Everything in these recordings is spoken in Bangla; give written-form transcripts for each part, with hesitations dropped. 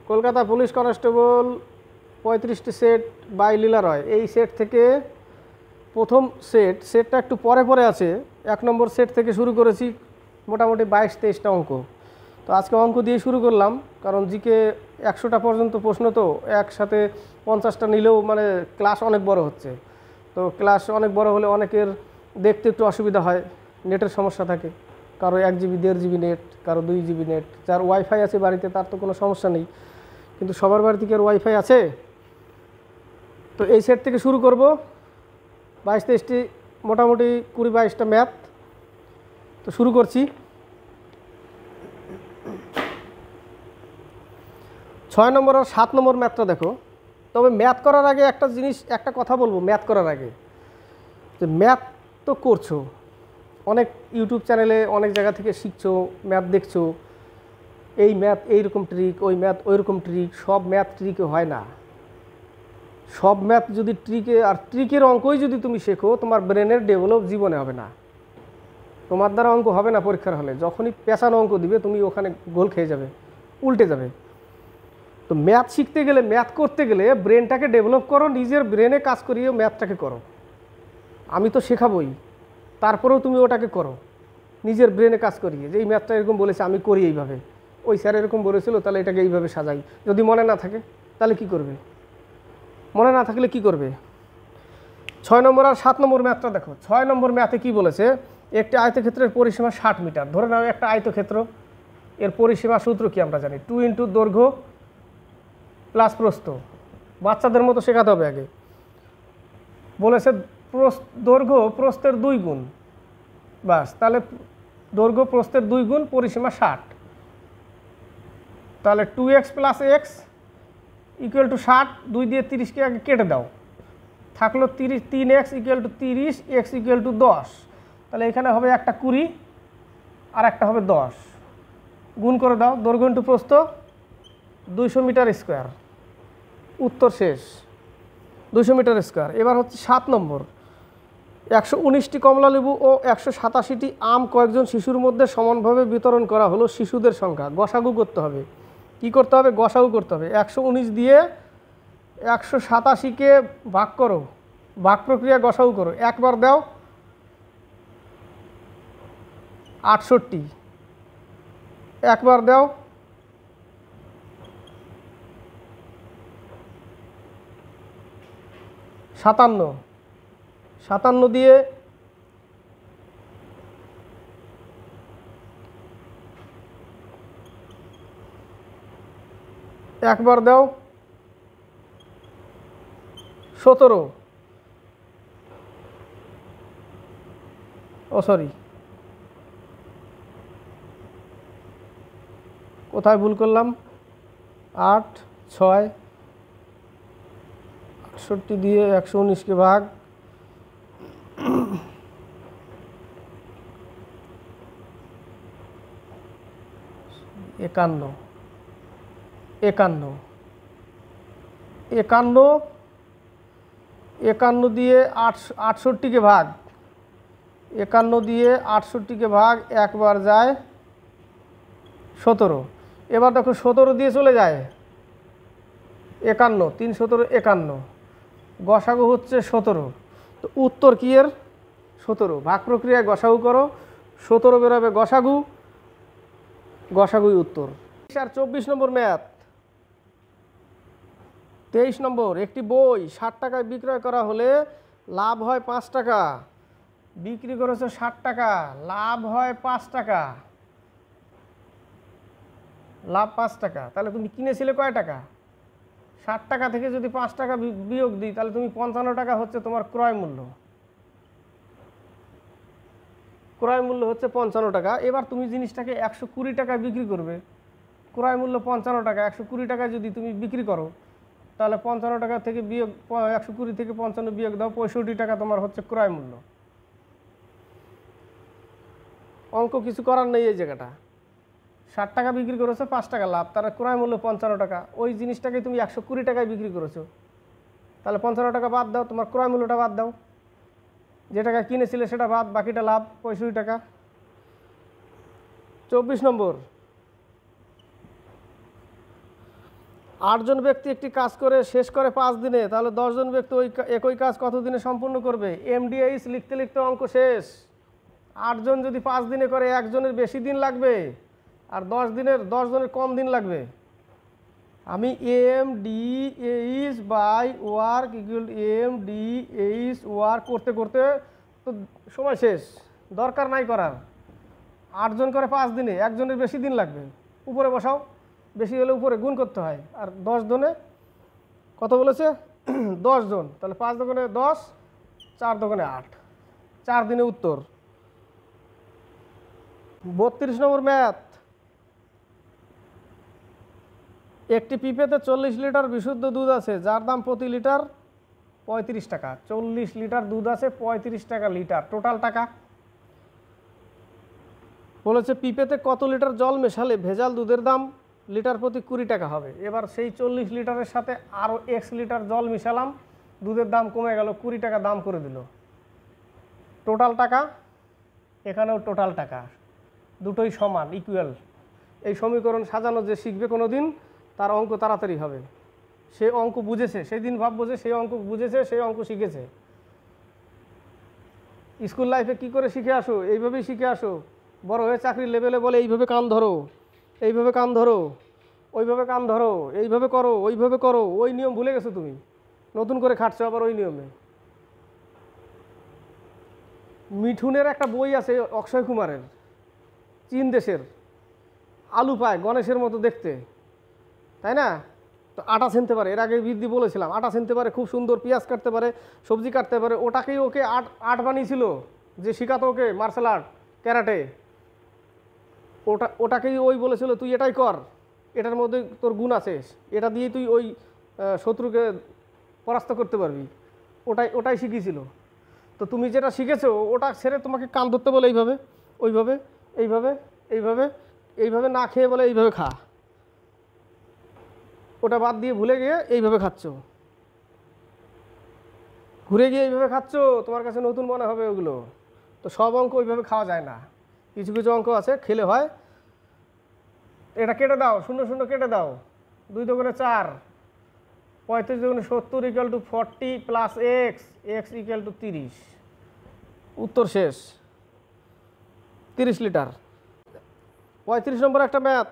কলকাতা পুলিশ কনস্টেবল 35টি সেট বাই লীলা রয়। এই সেট থেকে প্রথম সেটটা একটু পরে পরে আছে। 1 নম্বর সেট থেকে শুরু করেছি, মোটামুটি 22-23টা অঙ্ক। তো আজকে অঙ্ক দিয়ে শুরু করলাম, কারণ জিকে 100টা পর্যন্ত প্রশ্ন, তো একসাথে 50টা নিলেও মানে ক্লাস অনেক বড় হচ্ছে। তো ক্লাস অনেক বড় হলে অনেকের দেখতে একটু অসুবিধা হয়, নেটের সমস্যা থাকে, কারো 1 জিবি 1.5 জিবি নেট, কারো 2 জিবি নেট। যার ওয়াইফাই আছে বাড়িতে তার তো কোনো সমস্যা নেই, কিন্তু সবার বাড়িতে কি আর ওয়াইফাই আছে? তো এই সেট থেকে শুরু করব। 22-23টি, মোটামুটি 20-22টা ম্যাথ। তো শুরু করছি। 6 নম্বর আর 7 নম্বর ম্যাথটা দেখো। তবে ম্যাথ করার আগে একটা কথা বলবো। ম্যাথ করার আগে যে ম্যাথ তো করছো, অনেক ইউটিউব চ্যানেলে অনেক জায়গা থেকে শিখছো, ম্যাথ দেখছো, এই ম্যাথ এইরকম ট্রিক, ওই ম্যাথ ওই রকম ট্রিক। সব ম্যাথ ট্রিকে হয় না। সব ম্যাথ যদি ট্রিকের অঙ্কই যদি তুমি শেখো, তোমার ব্রেনের ডেভেলপ জীবনে হবে না, তোমার দ্বারা অঙ্ক হবে না। পরীক্ষার হলে যখনই পেছানো অঙ্ক দিবে, তুমি ওখানে গোল খেয়ে যাবে, উল্টে যাবে। তো ম্যাথ শিখতে গেলে, ম্যাথ করতে গেলে ব্রেনটাকে ডেভেলপ করো, নিজের ব্রেনে কাজ করিয়ে ম্যাথটাকে করো। আমি তো শেখাবই, তারপরেও তুমি ওটাকে করো নিজের ব্রেনে কাজ করিয়ে, যে এই ম্যাথটা এরকম বলেছে, আমি করি এইভাবে, ওই স্যার এরকম বলেছিল, তাহলে এটাকে এইভাবে সাজাই। যদি মনে না থাকে তাহলে কি করবে? মনে না থাকলে কি করবে? 6 নম্বর আর 7 নম্বর ম্যাথটা দেখো। 6 নম্বর ম্যাথে কি বলেছে? একটি আয়তক্ষেত্রের পরিসীমা 60 মিটার। ধরে নাও একটা আয়তক্ষেত্র, এর পরিসীমা সূত্র কি আমরা জানি, 2 ইন্টু দৈর্ঘ্য প্লাস প্রস্থ। বাচ্চাদের মতো শেখাতে হবে আগে। বলেছে দৈর্ঘ্য প্রস্থের 2 গুণ, বাস। তাহলে দৈর্ঘ্য প্রস্থের 2 গুণ, পরিসীমা 60। তাহলে 2x plus x equal to 60। 2 দিয়ে 30কে আগে কেটে দাও, থাকলো 3x equal to 30, x equal to 10। তাহলে এখানে হবে একটা 20 আর একটা হবে 10। গুণ করে দাও, দৈর্ঘ্য ইন্টু প্রস্থ 200 মিটার স্কোয়ার। উত্তর শেষ, 200 মিটার স্কোয়ার। এবার হচ্ছে 7 নম্বর। 119টি কমলালেবু ও 187টি আম কয়েকজন শিশুর মধ্যে সমানভাবে বিতরণ করা হলো। শিশুদের সংখ্যা গসাগু করতে হবে। কি করতে হবে? গসাগু করতে হবে। 119 দিয়ে 187কে ভাগ করো, ভাগ প্রক্রিয়া গসাগু করো। একবার দাও 68, একবার দাও 57, 57 দিয়ে একবার দাও 17, ও সরি, কোথায় ভুল করলাম? 8, 6, 68 দিয়ে 119কে ভাগ, 51, 51, 51, 51 দিয়ে 68কে ভাগ, 51 দিয়ে 68কে ভাগ, একবার যায় 17। এবার দেখো 17 দিয়ে চলে যায় 51, 3 17 51, গসাগু হচ্ছে 17। তো উত্তর কি এর? 17। ভাগ প্রক্রিয়ায় গসাগু করো, 17 বেরোবে গসাগু, গসাগুই উত্তর। 24 নম্বর ম্যাথ। 23 নম্বর। একটি বই 60 টাকায় বিক্রয় করা হলে লাভ হয় 5 টাকা। বিক্রি করেছে 60 টাকা, লাভ হয় 5 টাকা, লাভ 5 টাকা। তাহলে তুমি কিনেছিলে কয় টাকা? 60 টাকা থেকে যদি 5 টাকা বিয়োগ দিই, তাহলে তুমি 55 টাকা হচ্ছে তোমার ক্রয় মূল্য। ক্রয় মূল্য হচ্ছে 55 টাকা। এবার তুমি জিনিসটাকে 120 টাকায় বিক্রি করবে। ক্রয় মূল্য 55 টাকা, 120 টাকায় যদি তুমি বিক্রি করো, তাহলে 55 টাকা থেকে বিয়োগ 120 থেকে 55 বিয়োগ দাও, 65 টাকা তোমার হচ্ছে ক্রয় মূল্য। অঙ্ক কিছু করার নেই এই জায়গাটা। 60 টাকা বিক্রি করেছো, 5 টাকা লাভ, তার ক্রয় মূল্য 55 টাকা। ওই জিনিসটাকে তুমি 120 টাকায় বিক্রি করেছো, তাহলে 55 টাকা বাদ দাও, তোমার ক্রয় মূল্যটা বাদ দাও, যে টাকা কিনেছিলে সেটা বাদ, বাকিটা লাভ 65 টাকা। 24 নম্বর। 8 জন ব্যক্তি একটি কাজ করে শেষ করে 5 দিনে, তাহলে 10 জন ব্যক্তি ওই একই কাজ কত দিনে সম্পূর্ণ করবে? এমডিএইচ লিখতে লিখতে অঙ্ক শেষ। 8 জন যদি 5 দিনে করে, 1 জনের বেশি দিন লাগবে আর 10 জনের কম দিন লাগবে। আমি MDH by work equal MDH work করতে করতে তো সময় শেষ, দরকার নাই করার। 8 জন করে 5 দিনে, 1 জনের বেশি দিন লাগবে, উপরে বসাও, বেশি হলে উপরে গুণ করতে হয়। আর 10 জনে কত বলেছে? 10 জন, তাহলে 5 দোকানে 10, 4 দোকানে 8, 4 দিনে উত্তর। 32 নম্বর ম্যাথ। একটি পিপেতে 40 লিটার বিশুদ্ধ দুধ আছে, যার দাম প্রতি লিটার 35 টাকা। 40 লিটার দুধ আছে, 35 টাকা লিটার, টোটাল টাকা। বলেছে পিপেতে কত লিটার জল মেশালে ভেজাল দুধের দাম লিটার প্রতি 20 টাকা হবে। এবার সেই 40 লিটারের সাথে আরও x লিটার জল মিশালাম, দুধের দাম কমে গেল, 20 টাকা দাম করে দিল। টোটাল টাকা, এখানেও টোটাল টাকা, দুটোই সমান, ইকুয়াল। এই সমীকরণ সাজানো যে শিখবে কোনো দিন, তার অঙ্ক তাড়াতাড়ি হবে। সে অঙ্ক বুঝেছে, সেই দিন ভাববো যে সেই অঙ্ক বুঝেছে, সেই অঙ্ক শিখেছে। স্কুল লাইফে কি করে শিখে আসো? এইভাবেই শিখে আসো। বড় হয়ে চাকরির লেভেলে বলে এইভাবে কান ধরো, এইভাবে কান ধরো, ওইভাবে কান ধরো, এইভাবে করো, ওইভাবে করো। ওই নিয়ম ভুলে গেছো তুমি, নতুন করে খাটছো আবার ওই নিয়মে। মিঠুনের একটা বই আছে অক্ষয় কুমারের, চীন দেশের, আলু পায় গণেশের মতো দেখতে, তাই না? তো আটা ছিনতে পারে, এর আগে বৃদ্ধি বলেছিলাম, আটা ছিনতে পারে খুব সুন্দর, পেঁয়াজ কাটতে পারে, সবজি কাটতে পারে। ওটাকেই ওকে আর্ট বানিয়েছিল, যে শিখাতো ওকে মার্শাল আর্ট, ক্যারাটে। ওটাকেই ওই বলেছিল তুই এটাই কর, এটার মধ্যে তোর গুণ আছে, এটা দিয়ে তুই ওই শত্রুকে পরাস্ত করতে পারবি। ওটাই শিখিয়েছিল। তো তুমি যেটা শিখেছো ওটা ছেড়ে তোমাকে কান ধরতে বলে এইভাবে, ওইভাবে, এইভাবে, এইভাবে, এইভাবে না খেয়ে বলে এইভাবে খা। ওটা বাদ দিয়ে ভুলে গিয়ে এইভাবে খাচ্ছ, ঘুরে গিয়ে এইভাবে খাচ্ছ, তোমার কাছে নতুন মনে হবে ওগুলো। তো সব অঙ্ক ওইভাবে খাওয়া যায় না, কিছু কিছু অঙ্ক আছে খেলে হয়। এটা কেটে দাও, 0 0 কেটে দাও, 2 দোকানে 4, 35 দোকানে 70 equal to 40 plus x equal to 30। উত্তর শেষ। 30 লিটার। 35 নম্বর একটা ম্যাথ।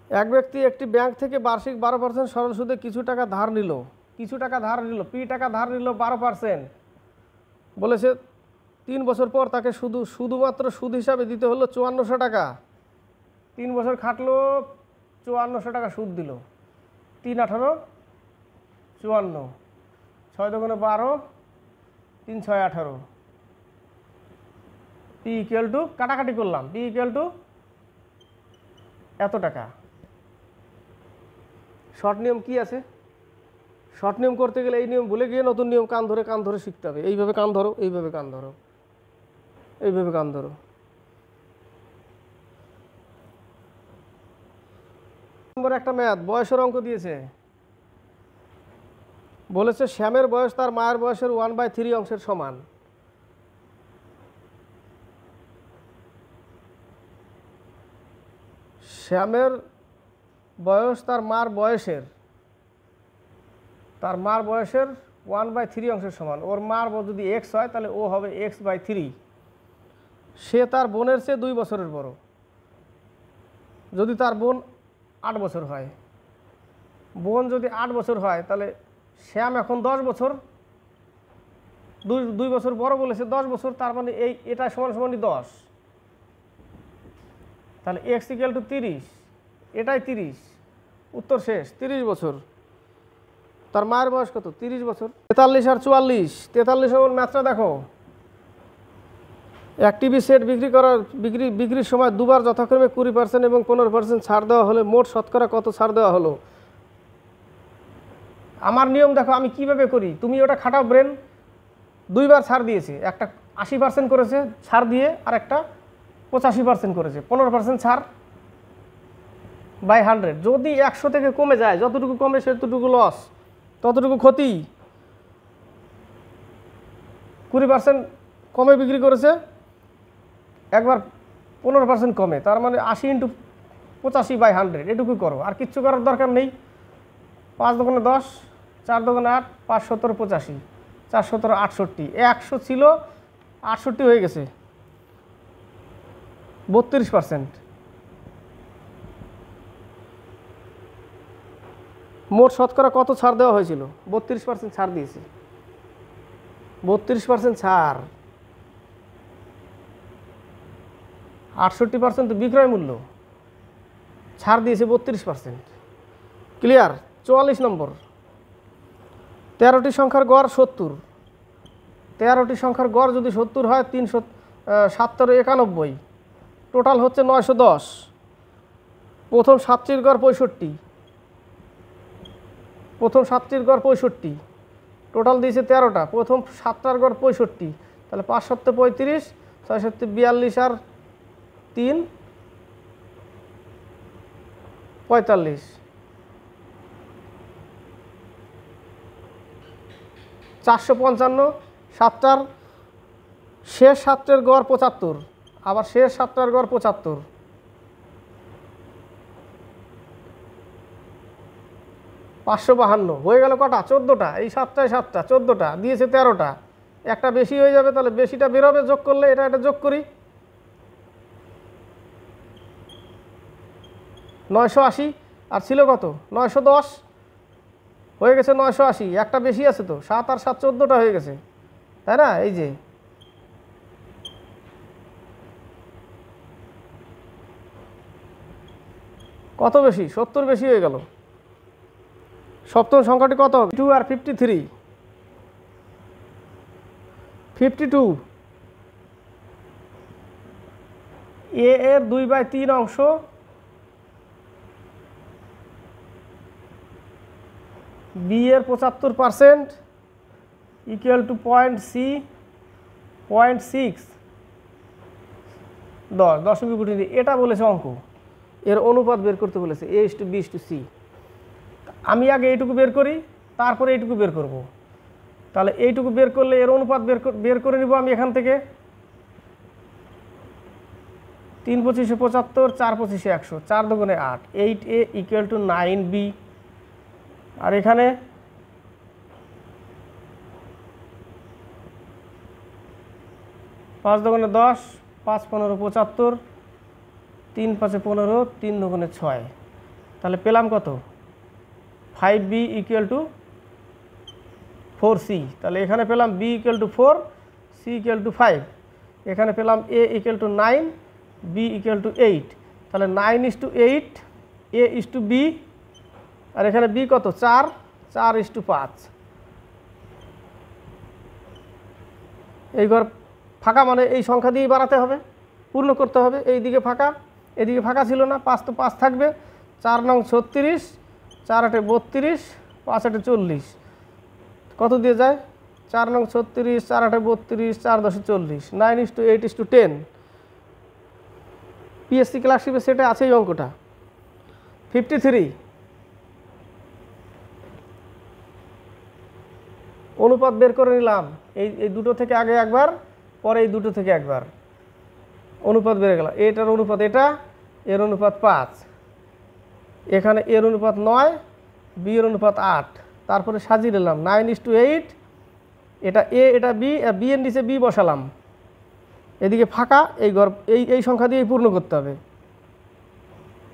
এক ব্যক্তি একটি ব্যাংক থেকে বার্ষিক 12% সরল সুদে কিছু টাকা ধার নিল, পি টাকা ধার নিল 12%। বলেছে 3 বছর পর তাকে শুধুমাত্র সুদ হিসাবে দিতে হলো 5400 টাকা। 3 বছর খাটলো, 5400 টাকা সুদ দিল। 3 18 54, 6 দোকানে 12, 3 6 18। পি ইকুয়াল টু, কাটাকাটি করলাম, পি ইকুয়াল টু এত টাকা। শর্ট নিয়ম কি আছে? শর্ট নিয়ম করতে গেলে এই নিয়ম ভুলে গিয়ে নতুন নিয়ম কান ধরে শিখতে হবে। এইভাবে কান ধরো, এইভাবে কান ধরো, এইভাবে কান ধরো। নম্বর একটা ম্যাথ, বয়সের অঙ্ক দিয়েছে। বলেছে শ্যামের বয়স তার মায়ের বয়সের 1/3 অংশের সমান। শ্যামের বয়স তার মার বয়সের 1/3 অংশের সমান। ওর মার যদি x হয় তাহলে ও হবে x/3। সে তার বোনের চেয়ে 2 বছরের বড়। যদি তার বোন 8 বছর হয়, বোন যদি 8 বছর হয়, তাহলে শ্যাম এখন 10 বছর, 2 বছর বড় বলেছে, 10 বছর, তার মানে এটা সমান সমানই 10। তাহলে x ইকুয়াল টু 30, এটাই 30। উত্তর শেষ। 30 বছর। তার মায়ের বয়স কত? 30 বছর। 43 আর 44। 43 নম্বর ম্যাথটা দেখো। এক টিভি সেট বিক্রির সময় দুবার যথাক্রমে 20% এবং 15% ছাড় দেওয়া হলে মোট শতকরা কত ছাড় দেওয়া হলো? আমার নিয়ম দেখো আমি কিভাবে করি, তুমি ওটা খাটাও ব্রেন। 2বার ছাড় দিয়েছে, একটা 80% করেছে ছাড় দিয়ে, আর একটা 85% করেছে। 15% ছাড় বাই 100। যদি 100 থেকে কমে যায়, যতটুকু কমে সেতটুকু লস, ততটুকু ক্ষতি। 20% কমে বিক্রি করেছে, একবার 15% কমে, তার মানে 80 × 85/100 এটুকুই করো, আর কিচ্ছু করার দরকার নেই। 5 দোকানে 10, 4 দোকানে 8, 5 17 85, 4 17 68, 100 ছিল 68 হয়ে গেছে, 32%। মোট শতকরা কত ছাড় দেওয়া হয়েছিল? 32% ছাড় দিয়েছে, 32% ছাড়। 68% তো বিক্রয় মূল্য, ছাড় দিয়েছে 32%। ক্লিয়ার? 44 নম্বর, 13টি সংখ্যার গড় 70। 13টি সংখ্যার গড় যদি 70 হয়, 3 7 91, টোটাল হচ্ছে 910। প্রথম 7টির গড় 65, প্রথম 7টির গড় 65, টোটাল দিয়েছে 13টা, প্রথম 7টার গড় 65, তাহলে 5 7 35, 6 7 42 আর 3 45, 455। 7টার শেষ 7টার গড় 75, আবার শেষ 7টার গড় 75, 552 হয়ে গেল কটা? 14টা। এই 7টায় 7টা, 14টা দিয়েছে 13টা, একটা বেশি হয়ে যাবে, তাহলে বেশিটা বেরোবে যোগ করলে, এটা যোগ করি। 980 আর ছিল কত? 910 হয়ে গেছে, 980, একটা বেশি আছে তো, 7 আর 7 14টা হয়ে গেছে, তাই না? এই যে কত বেশি? 70 বেশি হয়ে গেল। সপ্তম সংখ্যাটি কত হবে? 2 আর 53, 52। এ এর 2/3 অংশ বি এর 75% ইকুয়াল টু পয়েন্ট সি 0.6 দশমিক উঠে। এটা বলেছে অঙ্ক, এর অনুপাত বের করতে বলেছে A/B/C। আমি আগে এইটুকু বের করি, তারপরে এইটুকু বের করব। তাহলে এইটুকু বের করলে এর অনুপাত বের করে নিব আমি এখান থেকে। 3 25 75, 4 25 100, 4 দুগুণে 8, 8A ইকুয়াল টু 9B। আর এখানে 5 দুগুণে 10, 5 15 75, 3 5 15, 3 দুগুণে 6, তাহলে পেলাম কত? 5B equal to 4C। তাহলে এখানে পেলাম B equal to 4, C equal to 5, এখানে পেলাম A equal to 9, B equal to 8। তাহলে 9:8, A/B, আর এখানে B কত? 4, 4:5। এই ঘর ফাঁকা, মানে এই সংখ্যা দিয়েই বাড়াতে হবে, পূর্ণ করতে হবে। এই দিকে ফাঁকা, এদিকে ফাঁকা ছিল না, 5 তো 5 থাকবে। 4 নং 36, 4 8 32, 5 8 40, কত দিয়ে যায়? 4 নং 36, 4 8 32, 4 10 40, 9:8:10। পিএসসি ক্লাসশিপে সেটা আছে এই অঙ্কটা। 53 অনুপাত বের করে নিলাম। এই দুটো থেকে আগে একবার, পরে এই দুটো থেকে একবার অনুপাত বেড়ে গেল। এটার অনুপাত এটা, এর অনুপাত 5, এখানে এর অনুপাত 9, বি এর অনুপাত 8, তারপরে সাজিয়ে নিলাম 9:8। এটা এ, এটা বি, বি এর নিচে বি বসালাম, এদিকে ফাঁকা, এই সংখ্যা দিয়েই পূর্ণ করতে হবে।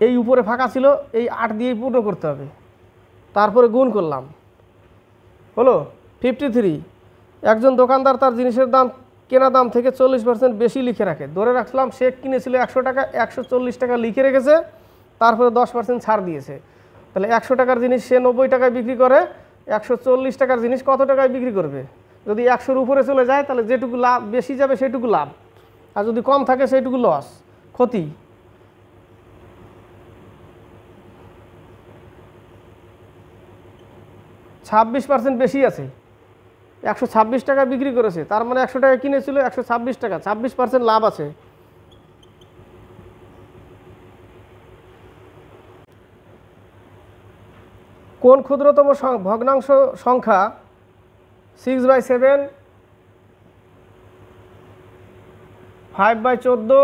এই উপরে ফাঁকা ছিল, এই 8 দিয়েই পূর্ণ করতে হবে। তারপরে গুণ করলাম, হলো 53। একজন দোকানদার তার জিনিসের দাম কেনা দাম থেকে 40% বেশি লিখে রাখে। ধরে রাখলাম সে কিনেছিল 100 টাকা, 140 টাকা লিখে রেখেছে, তারপরে 10% ছাড় দিয়েছে। তাহলে 100 টাকার জিনিস সে 90 টাকায় বিক্রি করে, 140 টাকার জিনিস কত টাকায় বিক্রি করবে? যদি 100-র উপরে চলে যায়, তাহলে যেটুকু লাভ বেশি যাবে সেটুকু লাভ, আর যদি কম থাকে সেইটুকু লস, ক্ষতি। %26 বেশি আছে, 126 টাকা বিক্রি করেছে, তার মানে 100 টাকা কিনেছিল, 126 টাকা, 26% লাভ আছে। কোন ক্ষুদ্রতম ভগ্নাংশ সংখ্যা 6/7, 5/14,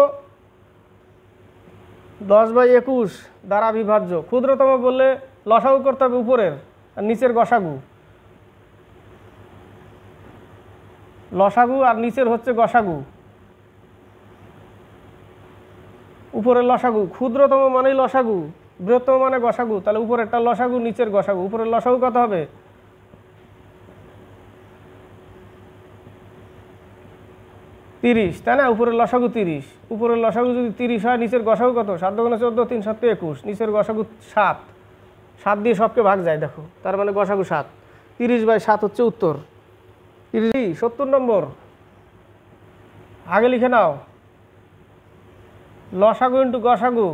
10/21 দ্বারা বিভাজ্য। ক্ষুদ্রতম বললে লসাগু করতে হবে উপরের আর নিচের গসাগু। লসাগু আর নিচের হচ্ছে গসাগু, উপরের লসাগু। ক্ষুদ্রতম মানেই লসাগু, বৃহত্তম মানে গসাগু। তাহলে উপরেরটা লসাগু, নিচের গসাগু। উপরের লসাগু কত হবে? 30, তাই না? উপরের লসাগু 30। উপরের লসাগু যদি 30 হয়, নিচের গসাগু কত? 7 × 14 3 7 21, নিচের গসাগু 7। 7 দিয়ে সবকে ভাগ যায়, দেখো, তার মানে গসাগু 7। 30/7 হচ্ছে উত্তর। 70 নম্বর আগে লিখে নাও। লসাগু ইন্টু গসাগু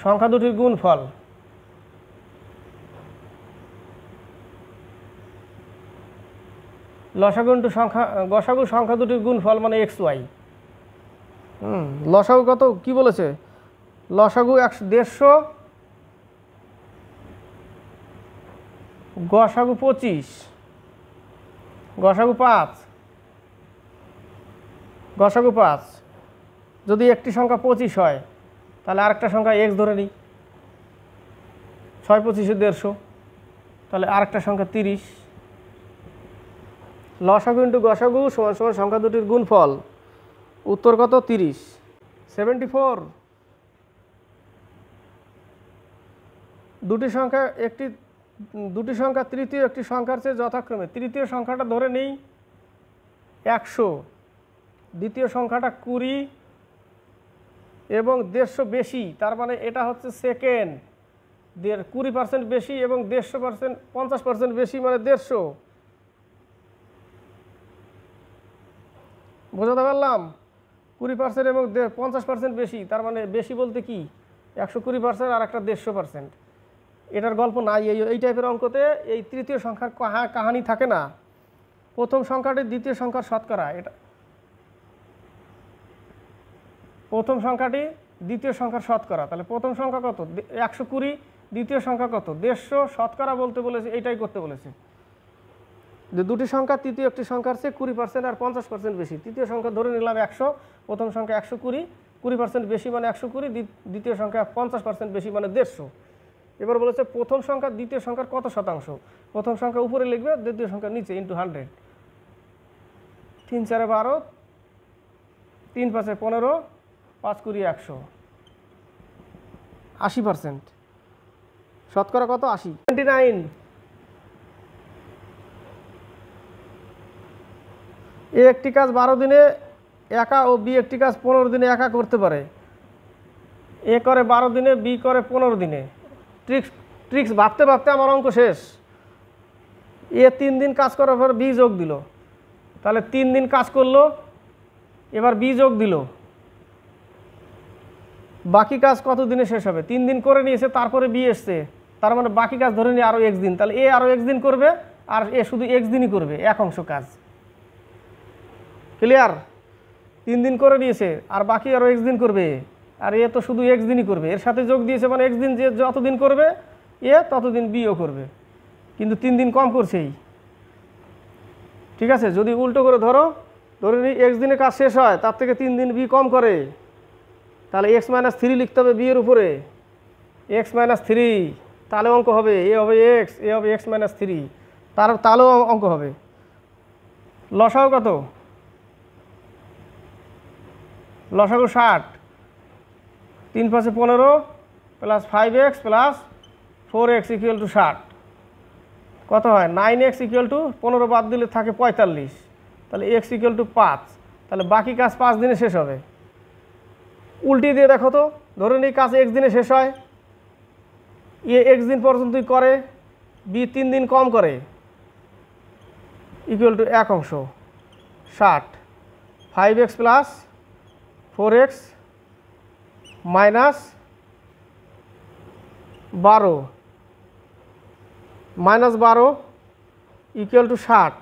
সংখ্যা দুটির গুণফল। লসাগু ইন্টু গসাগু সংখ্যা দুটির গুণফল মানে XY। লসাগু কত কি বলেছে? লসাগু 150, গসাগু 25, গসাগু 5, গসাগু 5। যদি একটি সংখ্যা 25 হয় তাহলে আরেকটা সংখ্যা x ধরে নিই, 6 25 150, তাহলে আরেকটা সংখ্যা 30। লসাগু ইন্টু গসাগু সমান সমান সংখ্যা দুটির গুণফল। উত্তর কত? 30। 74। দুটি সংখ্যা তৃতীয় একটি সংখ্যার চেয়ে যথাক্রমে, তৃতীয় সংখ্যাটা ধরে নেই 100, দ্বিতীয় সংখ্যাটা 20 এবং 150 বেশি। তার মানে এটা হচ্ছে সেকেন্ড। 20% বেশি এবং 150%, 50% বেশি মানে 150। বোঝাতে পারলাম? 20% এবং 50% বেশি, তার মানে বেশি বলতে কি 120% আর একটা 150%। এটার গল্প নাই। এই টাইপের অঙ্কতে এই তৃতীয় সংখ্যার কাহানি থাকে না। প্রথম সংখ্যাটি দ্বিতীয় সংখ্যার শতকরা। এটা প্রথম সংখ্যাটি দ্বিতীয় সংখ্যার শতকরা। তাহলে প্রথম সংখ্যা কত? 120, দ্বিতীয় সংখ্যা কত? 150। শতকরা বলতে বলেছে, এইটাই করতে বলেছে যে দুটি সংখ্যা তৃতীয় একটি সংখ্যার চেয়ে 20% আর 50% বেশি। তৃতীয় সংখ্যা ধরে নিলাম 100, প্রথম সংখ্যা 120, 20% বেশি মানে 120, দ্বিতীয় সংখ্যা 50% বেশি মানে 150। এবার বলেছে প্রথম সংখ্যা দ্বিতীয় সংখ্যার কত শতাংশ? প্রথম সংখ্যা উপরে লিখবে, দ্বিতীয় সংখ্যা নিচে, ইন্টু 100। 3 4 12, 3 5 15, 5 20 100, 80%। শতকরা কত? 80। 29। এ একটি কাজ 12 দিনে একা ও বি একটি কাজ 15 দিনে একা করতে পারে। এ করে 12 দিনে, বি করে 15 দিনে। ট্রিক্স ভাবতে ভাবতে আমার অঙ্ক শেষ। এ 3 দিন কাজ করার পর বি যোগ দিল, তাহলে 3 দিন কাজ করলো, এবার বি যোগ দিল। বাকি কাজ কত দিনে শেষ হবে? 3 দিন করে নিয়েছে, তারপরে বি এসছে, তার মানে বাকি কাজ ধরে নিয়ে আরও x দিন। তাহলে এ আরও x দিন করবে আর এ শুধু x দিনই করবে, এক অংশ কাজ। ক্লিয়ার? 3 দিন করে নিয়েছে আর বাকি আরও x দিন করবে, আর এ তো শুধু x দিনই করবে। এর সাথে যোগ দিয়েছে মানে x দিন, যে যতদিন করবে এ ততদিন বিও করবে, কিন্তু 3 দিন কম করছেই। ঠিক আছে? যদি উল্টো করে ধরে নিই x দিনে কাজ শেষ হয়, তার থেকে 3 দিন বি কম করে, তাহলে x - 3 লিখতে হবে বি এর উপরে, x - 3। তাহলে অঙ্ক হবে এ হবে x, এ হবে x - 3, তাহলেও অঙ্ক হবে। লসাগু কত? লসাগু 60। 3 5 15 প্লাস 5x প্লাস 4x = 60। কত হয়? 9x = 15 বাদ দিলে থাকে 45, তাহলে x = 5। তাহলে বাকি কাজ 5 দিনে শেষ হবে। উল্টিয়ে দিয়ে দেখো তো, ধরে নিই কাজ x দিনে শেষ হয়, এ x দিন পর্যন্তই করে, বি 3 দিন কম করে, = 1 অংশ 60। 5x plus 4x minus 12 = 60।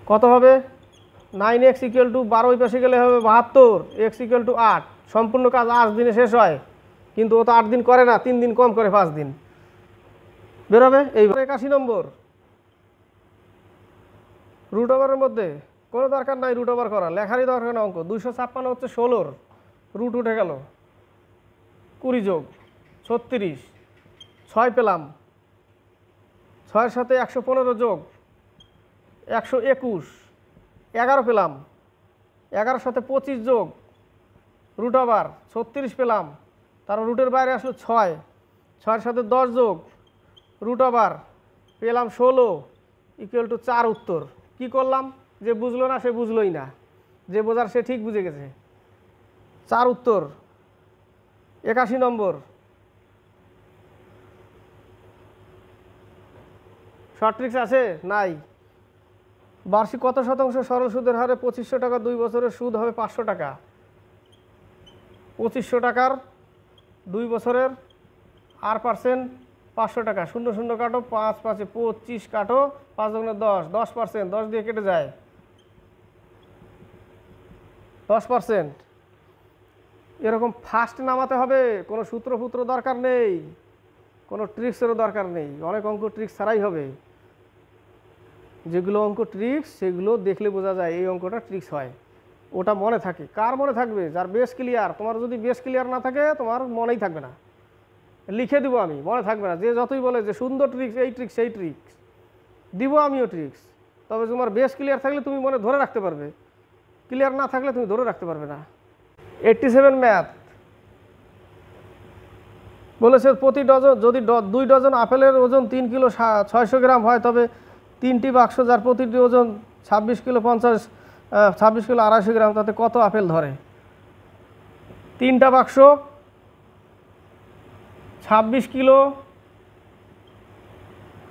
কত হবে? 9x = 12, ওই পাশে গেলে হবে 72, x = 8। সম্পূর্ণ কাজ 8 দিনে শেষ হয়, কিন্তু ও তো 8 দিন করে না, 3 দিন কম করে, 5 দিন বেরোবে। এই 81 নম্বর। রুট ওভারের মধ্যে কোনো দরকার নাই রুট ওভার করা, লেখারই দরকার না অঙ্ক। 256 হচ্ছে 16, রুট উঠে গেল, 20 যোগ 36, 6 পেলাম, 6-এর সাথে 115 যোগ 121, 11 পেলাম, 11-এর সাথে 25 যোগ রুট আবার 36 পেলাম, তার রুটের বাইরে আসলো 6, 6-এর সাথে 10 যোগ রুট আবার পেলাম 16 ইকুয়াল টু 4 উত্তর। কি করলাম? যে বুঝলো না সে বুঝলোই না, যে বোঝার সে ঠিক বুঝে গেছে। 4 উত্তর। 81 নম্বর, শর্ট ট্রিক্স আছে? নাই। বার্ষিক কত শতাংশ সরল সুদের হারে 2500 টাকা 2 বছরের সুদ হবে 500 টাকা? 2500 টাকার 2 বছরের আর পার্সেন্ট 500 টাকা। 0 0 কাটো, 5 5 25 কাটো, 5 দুগুণে 10, 10%, 10 দিয়ে কেটে যায় 10%। এরকম ফাস্ট নামাতে হবে, কোনো সূত্র দরকার নেই, কোনো ট্রিক্সেরও দরকার নেই, অনেক অঙ্ক ট্রিক্স ছাড়াই হবে। যেগুলো অঙ্ক ট্রিক্স সেগুলো দেখলে বোঝা যায় এই অঙ্কটা ট্রিক্স হয়, ওটা মনে থাকে। কার মনে থাকবে? যার বেস ক্লিয়ার। তোমার যদি বেস ক্লিয়ার না থাকে তোমার মনেই থাকবে না, লিখে দিব আমি, মনে থাকবে না। যে যতই বলে যে সুন্দর ট্রিক্স, এই ট্রিক্স সেই ট্রিক্স, দিব আমিও ট্রিক্স। তবে তোমার বেস ক্লিয়ার থাকলে তুমি মনে ধরে রাখতে পারবে, ক্লিয়ার না থাকলে তুমি ধরে রাখতে পারবে না। 87 ম্যাথ বলেছে প্রতি ডজন যদি 2 ডজন আপেলের ওজন 3 কিলো 600 গ্রাম হয়, তবে 3টি বাক্স যার প্রতিটি ওজন 26 কিলো 250 গ্রাম, তাতে কত আপেল ধরে? 3টা বাক্স 26 কিলো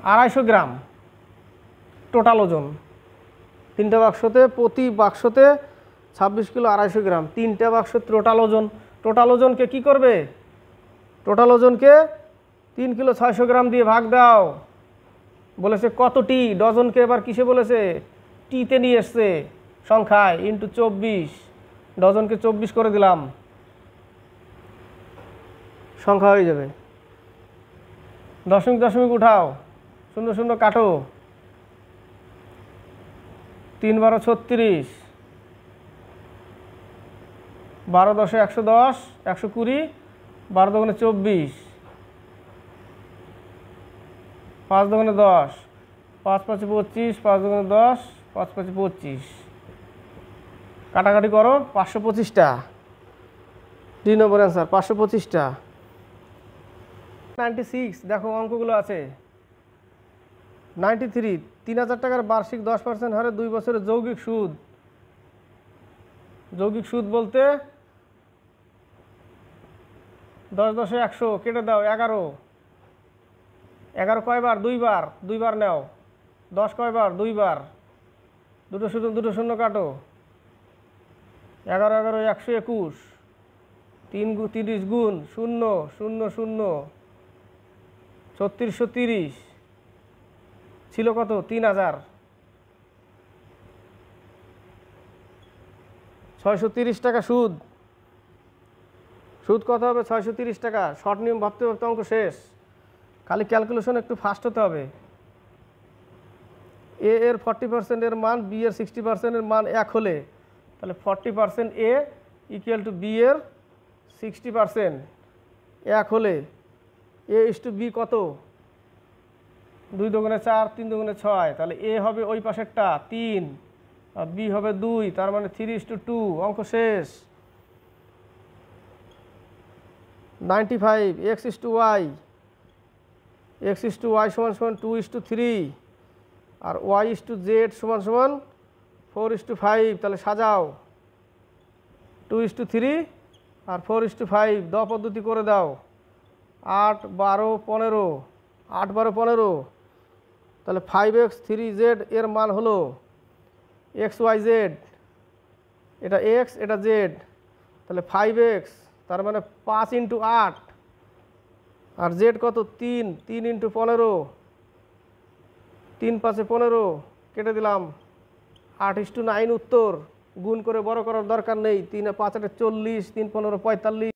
250 গ্রাম টোটাল ওজন। 3টা বাক্সতে, প্রতি বাক্সতে 26 কিলো 250 গ্রাম, 3টা বাক্স টোটাল ওজন। টোটাল ওজনকে কি করবে? টোটাল ওজনকে 3 কিলো 600 গ্রাম দিয়ে ভাগ দাও। বলেছে কতটি? ডজনকে এবার কিসে বলেছে? টিতে নিয়ে এসছে সংখ্যায়, ইন্টু 24। ডজনকে 24 করে দিলাম, সংখ্যা হয়ে যাবে। দশমিক দশমিক উঠাও, 0 0 কাটো, 3 12 36, 12 10 110, 120, 12 দুগুণে 24, 5 দুগুণে 10, 5 5 25, 5 দুগুণে 10, 5 5 25, কাটাকাটি করো, 525টা। 2 নম্বর অ্যান্সার 525টা। 96 দেখো অঙ্কগুলো আছে। 93 3000 টাকার বার্ষিক 10% হারে 2 বছরের যৌগিক সুদ। যৌগিক সুদ বলতে 10 10 100 কেটে দাও, 11। 11 কয়বার? 2 বার, 2 বার নাও। 10 কয়বার? 2 বার। দুটো শূন্য কাটো, 11 11 121, 30 গুণ 0 0 0, 3630 ছিল কত? 3000। 630 টাকা সুদ। সুদ কত হবে? 630 টাকা। শর্ট নিয়ম ভাবতে ভাবতে অঙ্ক শেষ, খালি ক্যালকুলেশন একটু ফাস্ট হতে হবে। এ এর 40% এর মান বি এর 60% এর মান 1 হলে, তাহলে 40% এ ইকুয়াল টু বি এর 60% 1 হলে এ ইস টু বি কত? 2 দুগুণে 4, 3 দুগুণে 6, তাহলে এ হবে ওই পাশেরটা 3 আর বি হবে 2, তার মানে 3:2। অঙ্ক শেষ। 95 x is to y, x is to y সমান সমান 2:3 আর y is to z সমান সমান 4:5। তাহলে সাজাও, 2:3 আর 4:5 দ পদ্ধতি করে দাও। 8 12 15, 8 12 15, তাহলে 5x 3z এর মান হলো xyz, এটা x এটা z, তাহলে 5x, তার মানে 5 × 8 আর z কত? 3 3 × 15, 3 5 15 কেটে দিলাম, 8:9 উত্তর। গুণ করে বড় করার দরকার নেই। 3 5 40, 3 15 45।